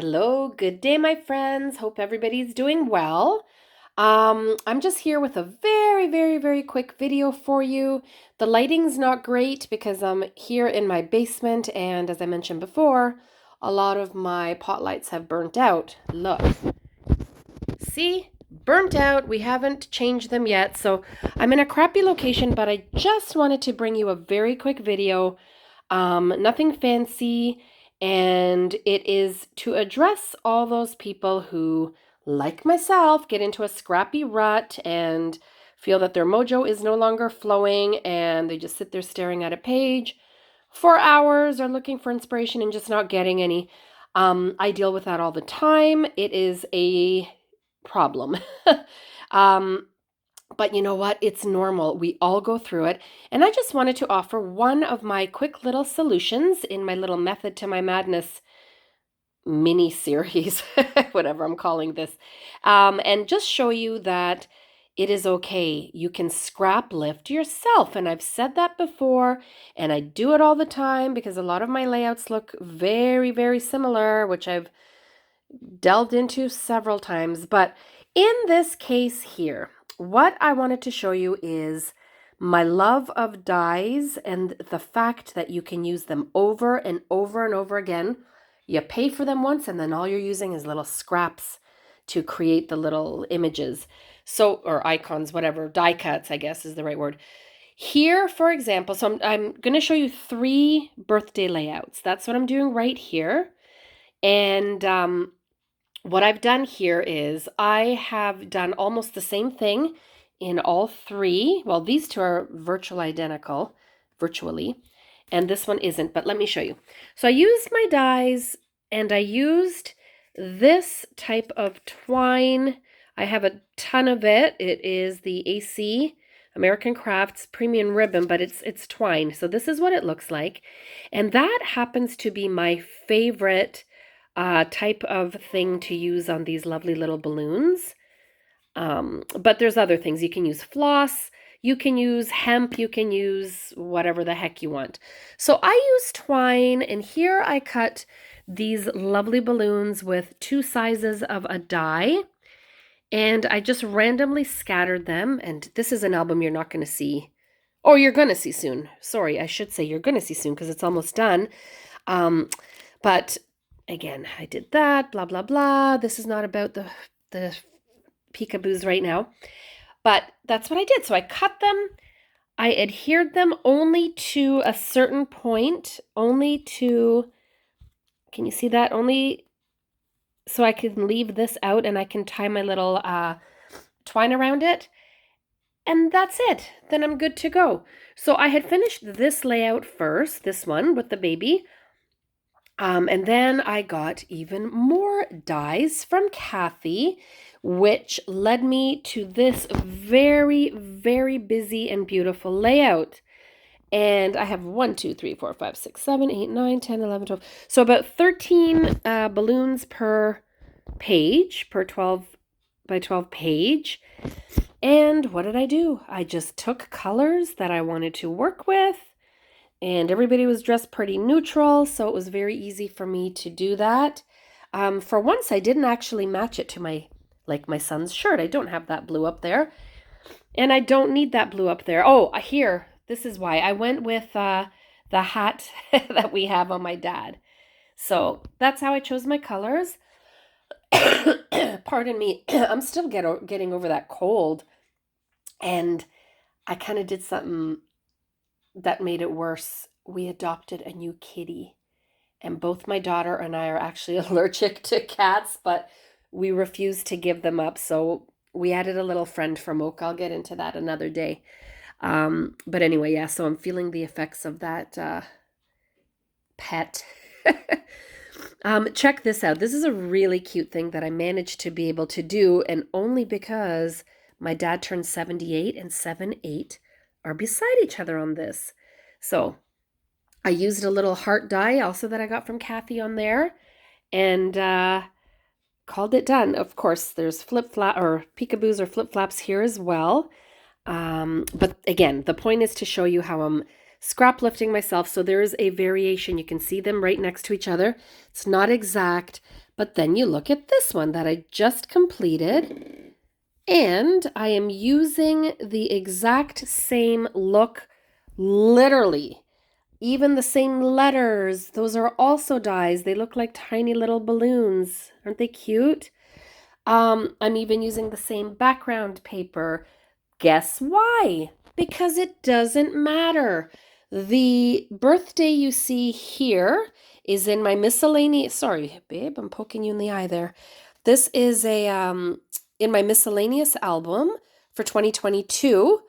Hello, good day, my friends. Hope everybody's doing well. I'm just here with a very quick video for you. The lighting's not great because I'm here in my basement, and as I mentioned before, a lot of my pot lights have burnt out. Look, see? Burnt out. We haven't changed them yet, so I'm in a crappy location, but I just wanted to bring you a very quick video. Nothing fancy, and it is to address all those people who, like myself, get into a scrappy rut and feel that their mojo is no longer flowing and they just sit there staring at a page for hours or looking for inspiration and just not getting any. I deal with that all the time. It is a problem. um, but you know what? It's normal. We all go through it. And I just wanted to offer one of my quick little solutions in my little Method to My Madness mini series, whatever I'm calling this, and just show you that it is okay. You can scrap lift yourself. And I've said that before, and I do it all the time because a lot of my layouts look very similar, which I've delved into several times. But in this case here, what I wanted to show you is my love of dies and the fact that you can use them over and over again. You pay for them once and then all you're using is little scraps to create the little images. So, or icons, whatever, die cuts, I guess is the right word. Here, for example, so I'm going to show you 3 birthday layouts. That's what I'm doing right here. And what I've done here is I have done almost the same thing in all 3. Well, these 2 are virtually, and this one isn't, but let me show you. So I used my dies, and I used this type of twine. I have a ton of it. It is the AC, American Crafts Premium Ribbon, but it's twine. So this is what it looks like. And that happens to be my favorite type of thing to use on these lovely little balloons. But there's other things. You can use floss, you can use hemp, you can use whatever the heck you want. So I use twine, and here I cut these lovely balloons with 2 sizes of a die, and I just randomly scattered them. And this is an album you're not going to see, or you're going to see soon. Sorry, I should say you're going to see soon because it's almost done. But again, I did that, blah, blah, blah. This is not about the peekaboos right now, but that's what I did. So I cut them, I adhered them only to a certain point, only to, can you see that? Only so I can leave this out and I can tie my little twine around it. And that's it. Then I'm good to go. So I had finished this layout first, this one with the baby. And then I got even more dies from Kathy, which led me to this very busy and beautiful layout. And I have 1, 2, 3, 4, 5, 6, 7, 8, 9, 10, 11, 12. So about 13 balloons per page, per 12 by 12 page. And what did I do? I just took colors that I wanted to work with. And everybody was dressed pretty neutral, so it was very easy for me to do that. For once, I didn't actually match it to my son's shirt. I don't have that blue up there. And I don't need that blue up there. Oh, here, this is why. I went with the hat that we have on my dad. So that's how I chose my colors. Pardon me, I'm still getting over that cold. And I kind of did something that made it worse. We adopted a new kitty, and both my daughter and I are actually allergic to cats, but we refuse to give them up. So we added a little friend from Oak. I'll get into that another day. But anyway, yeah, so I'm feeling the effects of that pet. Check this out. This is a really cute thing that I managed to be able to do, and only because my dad turned 78 and 7-8 are beside each other on this. So I used a little heart die also that I got from Kathy on there, and called it done. Of course, there's flip-flap or peekaboos or flip-flaps here as well. But again, the point is to show you how I'm scrap lifting myself. So there is a variation. You can see them right next to each other. It's not exact, But then you look at this one that I just completed, and I am using the exact same look, literally. Even the same letters, those are also dies. They look like tiny little balloons. Aren't they cute? I'm even using the same background paper. Guess why? Because it doesn't matter. The birthday you see here is in my miscellaneous, sorry, babe, I'm poking you in the eye there. This is a in my miscellaneous album for 2022.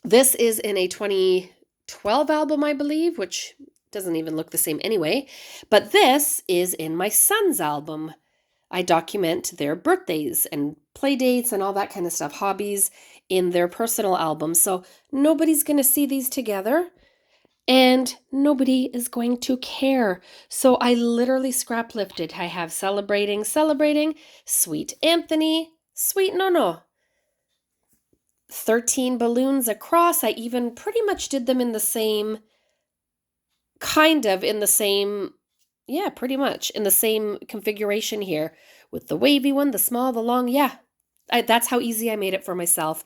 This is in a 2012 album, I believe, which doesn't even look the same anyway. But this is in my son's album. I document their birthdays and play dates and all that kind of stuff, hobbies in their personal albums. So nobody's going to see these together and nobody is going to care. So I literally scrap lifted. I have celebrating, sweet Anthony, sweet no. 13 balloons across. I even pretty much did them in the same, pretty much in the same configuration here with the wavy one, the small, the long. Yeah, that's how easy I made it for myself.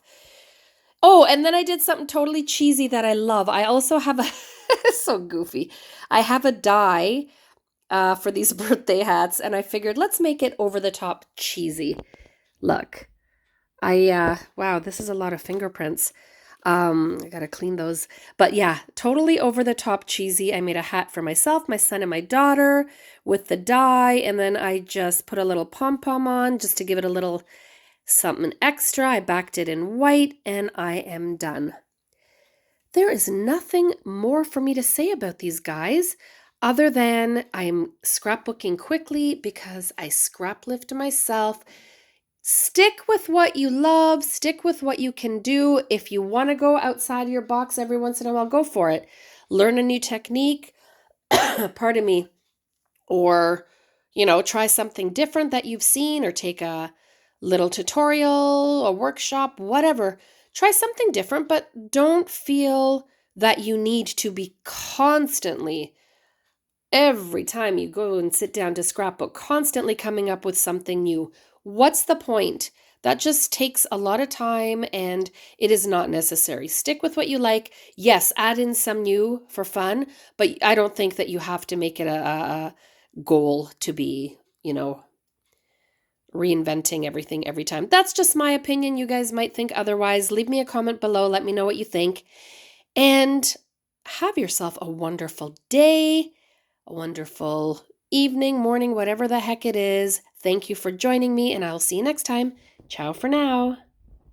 Oh, and then I did something totally cheesy that I love. I also have a, so goofy. I have a die for these birthday hats, and I figured let's make it over the top cheesy. Look. Wow, this is a lot of fingerprints. I gotta clean those. But yeah, totally over the top cheesy. I made a hat for myself, my son, and my daughter with the die, and then I just put a little pom-pom on just to give it a little something extra. I backed it in white, and I am done. There is nothing more for me to say about these guys other than I'm scrapbooking quickly because I scrap lift myself. Stick with what you love. Stick with what you can do. If you want to go outside your box every once in a while, go for it. Learn a new technique, pardon me, or, try something different that you've seen or take a little tutorial, a workshop, whatever. Try something different, but don't feel that you need to be constantly, every time you go and sit down to scrapbook, constantly coming up with something new. What's the point? That just takes a lot of time and it is not necessary. Stick with what you like. Yes, add in some new for fun, but I don't think that you have to make it a goal to be, reinventing everything every time. That's just my opinion. You guys might think otherwise. Leave me a comment below. Let me know what you think. And have yourself a wonderful day, a wonderful evening, morning, whatever the heck it is. Thank you for joining me, and I'll see you next time. Ciao for now.